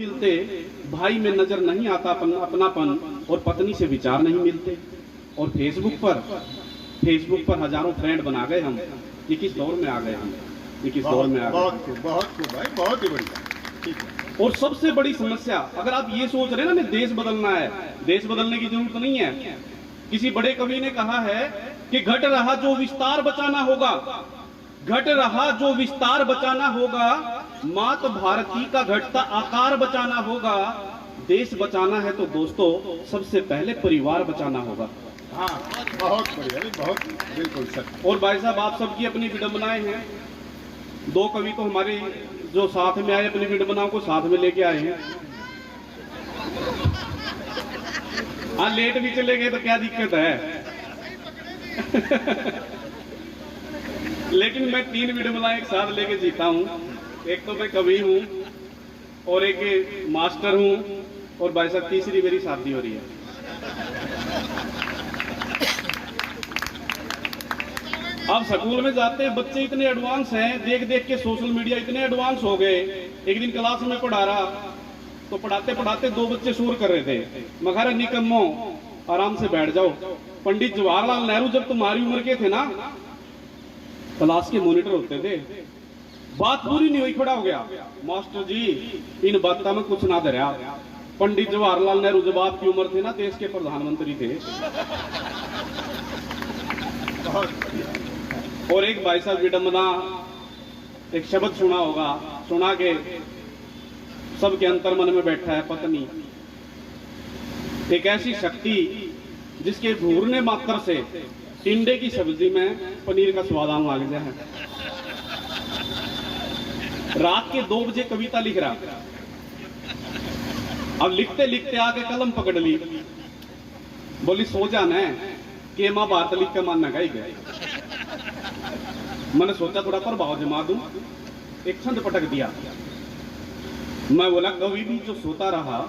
मिलते, भाई में नजर नहीं आता अपनापन, और पत्नी से विचार नहीं मिलते। और फेसबुक पर हजारों फ्रेंड बना गए हम। ये किस दौर में आ गए हम, ये किस दौर में आ गए। बहुत भाई, बहुत ही बढ़िया, ठीक है। और सबसे बड़ी समस्या, अगर आप ये सोच रहे हैं ना हमें देश बदलना है, देश बदलने की जरूरत नहीं है। किसी बड़े कवि ने कहा है कि घट रहा जो विस्तार बचाना होगा, घट रहा जो विस्तार बचाना होगा, मात भारती का घटता आकार बचाना होगा। देश बचाना है तो दोस्तों सबसे पहले परिवार बचाना होगा। हाँ, बहुत बढ़िया, बहुत बिल्कुल सच। और भाई साहब, आप सबकी अपनी विडंबनाएं हैं। दो कवि तो हमारे जो साथ में आए, अपनी विडंबनाओं को साथ में लेके आए हैं। हाँ, लेट भी चले गए तो क्या दिक्कत है। लेकिन मैं 3 विडंबनाएं एक साथ लेके जीता हूँ। एक तो मैं कवि हूँ, और एक मास्टर हूँ, और भाई साहब तीसरी मेरी शादी हो रही है। अब स्कूल में जाते हैं बच्चे इतने एडवांस हैं, देख देख के सोशल मीडिया इतने एडवांस हो गए। एक दिन क्लास में पढ़ा रहा, तो पढ़ाते पढ़ाते 2 बच्चे शोर कर रहे थे। मैं कह रहा निकम्मो, आराम से बैठ जाओ। पंडित जवाहरलाल नेहरू जब तुम्हारी उम्र के थे ना, क्लास के मॉनिटर होते थे। बात पूरी नहीं हुई, खड़ा हो गया, मास्टर जी इन बातों में कुछ ना धरा। पंडित जवाहरलाल नेहरू जब आपकी उम्र थे ना, देश के प्रधानमंत्री थे। और एक भाई साहब विडंबना, एक शब्द सुना होगा, सुना के सबके अंतर मन में बैठा है पत्नी। एक ऐसी शक्ति जिसके भूरने मात्र से टिंडे की सब्जी में पनीर का स्वाद आने लग जाए। रात के 2 बजे कविता लिख रहा, अब लिखते लिखते आके कलम पकड़ ली, बोली सो जाना है कि मां बात लिख के मानना गई गए। मैंने सोचा थोड़ा प्रभाव जमा दूं, एक छंद पटक दिया। मैं बोला कवि भी जो सोता रहा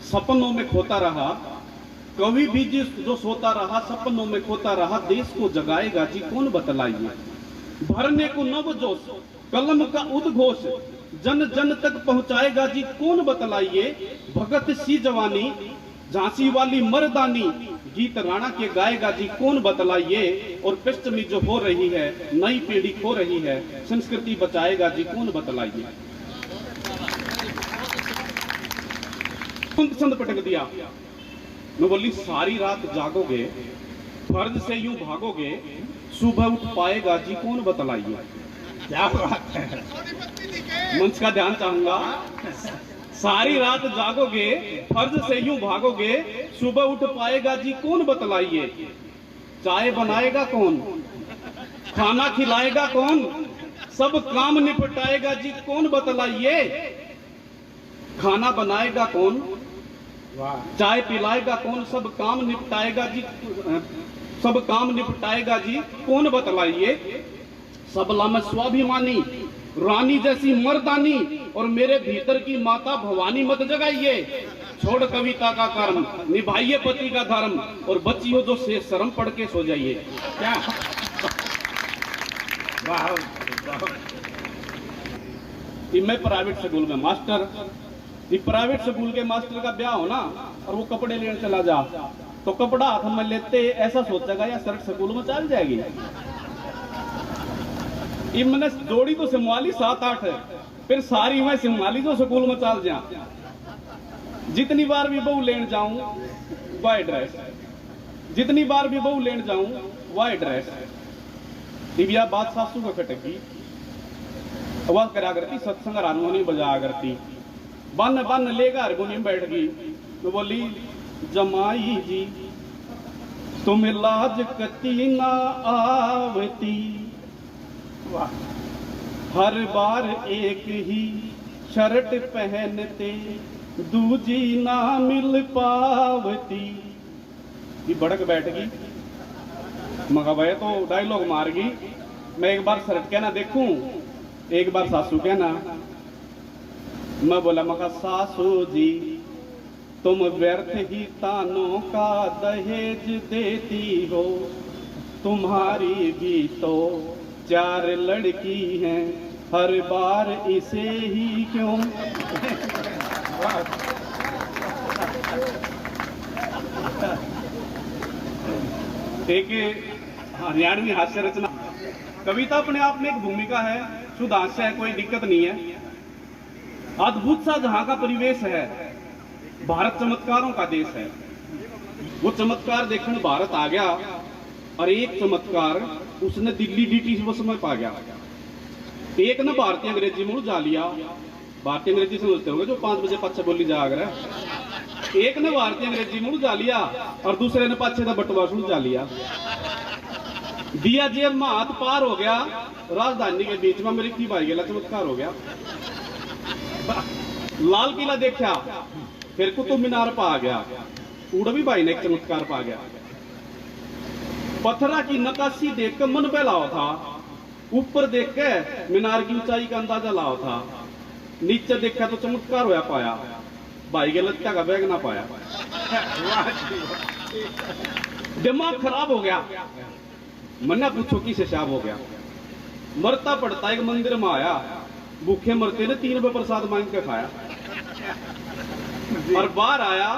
सपनों में खोता रहा, कवि भी जो सोता रहा सपनों में खोता रहा, देश को जगाएगा जी कौन बतलाइए। भरने को नव जोश कलम का उद्घोष, जन जन तक पहुंचाएगा जी कौन बतलाइए। भगत सी जवानी झांसी वाली मर्दानी, गीत राणा के गाएगा जी कौन बतलाइए। और पश्चिमी जो हो रही है, नई पीढ़ी खो रही है, संस्कृति बचाएगा जी कौन बतलाइए। छंद पटक दिया। मैं बोली सारी रात जागोगे, फर्ज से यूं भागोगे, सुबह उठ पाएगा जी कौन बतलाइए। क्या बात है, मंच का ध्यान चाहूंगा। सारी रात जागोगे, फर्ज से यूं भागोगे, सुबह उठ पाएगा जी कौन बतलाइए। चाय बनाएगा कौन, खाना खिलाएगा कौन, सब काम निपटाएगा जी कौन बतलाइए। खाना बनाएगा कौन, चाय पिलाएगा कौन, सब काम निपटाएगा जी, सब काम निपटाएगा जी कौन बतलाइए। सबला में स्वाभिमानी रानी जैसी मर्दानी, और मेरे भीतर की माता भवानी मत जगाइए। छोड़ कविता का कर्म, निभाइए पति का धर्म, और बच्चियों जो से शर्म पढ़ के सो जाइए। क्या वाह, मैं प्राइवेट स्कूल में मास्टर, ये प्राइवेट स्कूल के मास्टर का ब्याह हो ना, और वो कपड़े लेने चला जा, तो कपड़ा हाथ में लेते ऐसा सोचेगा या शर्ट स्कूल में चल जाएगी। मैंने जोड़ी तो सिमवाली 7-8 है, फिर सारी मैं सिमवाली जो स्कूल में चल जा। जितनी बार भी बहू लेने जाऊं वाई ड्रेस, जितनी बार भी बहू लेने जाऊं वाई ड्रेस। दिव्या बात सासू का खटकी, आवाज करा करती, सत्संग हारमोनियम बजा करती, बन बन लेगा हारमोनियम बैठ गई। तो बोली जमाई जी तुम्हें लाज कती ना आवती, हर बार एक ही शर्ट पहनते, दूजी ना मिल पावती। ये भड़क बैठ गई। मगा भाई तो डायलॉग मार गई। मैं एक बार शर्ट कहना देखूं, एक बार सासू कहना। मैं बोला मगा सासू जी तुम व्यर्थ ही तानों का दहेज देती हो, तुम्हारी भी तो 4 लड़की हैं, हर बार इसे ही क्यों। एक हरियाणवी हास्य रचना। कविता अपने आप में एक भूमिका है, शुद्ध हास्य है, कोई दिक्कत नहीं है। अद्भुत सा जहां का परिवेश है, भारत चमत्कारों का देश है। वो चमत्कार देखने भारत आ गया और एक चमत्कार उसने दिल्ली डीटी वो समय पा गया। एक ने भारतीय अंग्रेजी मुड़ जा लिया, भारतीय अंग्रेजी समझते होंगे जो 5 बजे पाछे बोली जा रहा। एक ने भारतीय अंग्रेजी मुड़ जा लिया और दूसरे ने पाछे का बटवा सुन जा लिया। दिया जेब में हाथ पार हो गया, राजधानी के बीच में अमेरिकी भाई गेला चमत्कार हो गया। लाल किला देखा, फिर कुतुब मीनार पा आ गया, उड़वी भाई ने एक चमत्कार पा गया। पत्थरा की नकाशी देखकर मन बहलावा था, ऊपर देख के मीनार की ऊंचाई का अंदाजा लाओ था, नीचे देखा तो चमत्कार होया पाया, भाई के लत्ता का बैग ना पाया। दिमाग खराब हो गया, मन्ना पूछो किस हिसाब हो गया। मरता पड़ता एक मंदिर में आया, भूखे मरते ने 3 रुपए प्रसाद मांग के खाया। और बाहर आया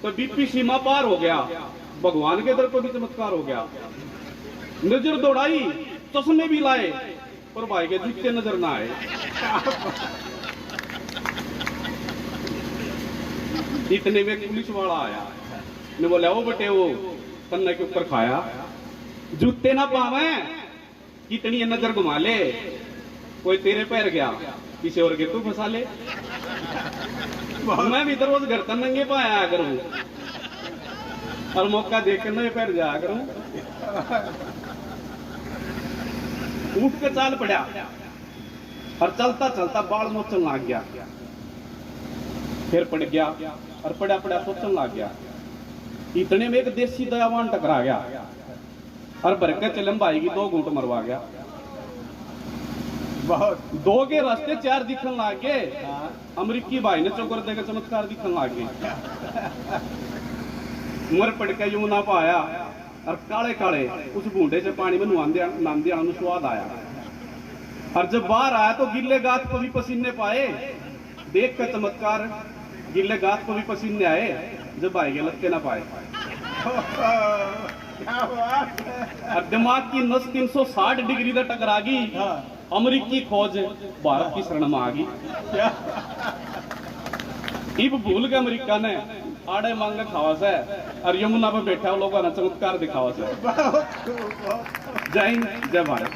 तो बीपी सीमा पार हो गया, भगवान के दर पर भी चमत्कार हो गया। नजर दौड़ाई, चश्मे भी लाए, पर भाई के जूते नजर ना आए। इतने में पुलिस वाला आया, ने बोला वो बेटे वो कन्ने के ऊपर खाया, जूते ना पावे, कितनी नजर घुमा ले, कोई तेरे पैर गया किसी और के तू फंसा ले। मैं भी तो रोज घर तक नंगे पाया करूं और मौका देख के नए पैर जाया करूं। उठ के चाल पड़ा और चलता चलता बाल नोचन लग गया, फिर पड़ गया और पड़ा पड़ा सोचन लग गया। इतने में एक देसी दयावान टकरा गया और भरकर चलम भाई की 2 घूंट मरवा गया। बहुत 2 के रास्ते 4 दिखन लग गए। अमरीकी भाई ने चौकर देकर चमत्कार दिखन लग गए। मर पड़ के यूं ना पाया और काले काले उस बूंदे से पानी में नहांदे आने स्वाद आया। और जब बाहर आया तो गिल्ले गात को भी पसीने पाए, देख कर चमत्कार गिल्ले गात को भी पसीने आए, जब भाई के लगते ना पाए। और दिमाग की नस 360 डिग्री तक टकरा गई। अमरीकी खोज भारत की शरण में आ गई। इब भूल के अमेरिका ने आड़े मांगे खावा से और यमुना पे बैठा लोगों ने चमत्कार दिखावा से। जय हिंद, जय भारत।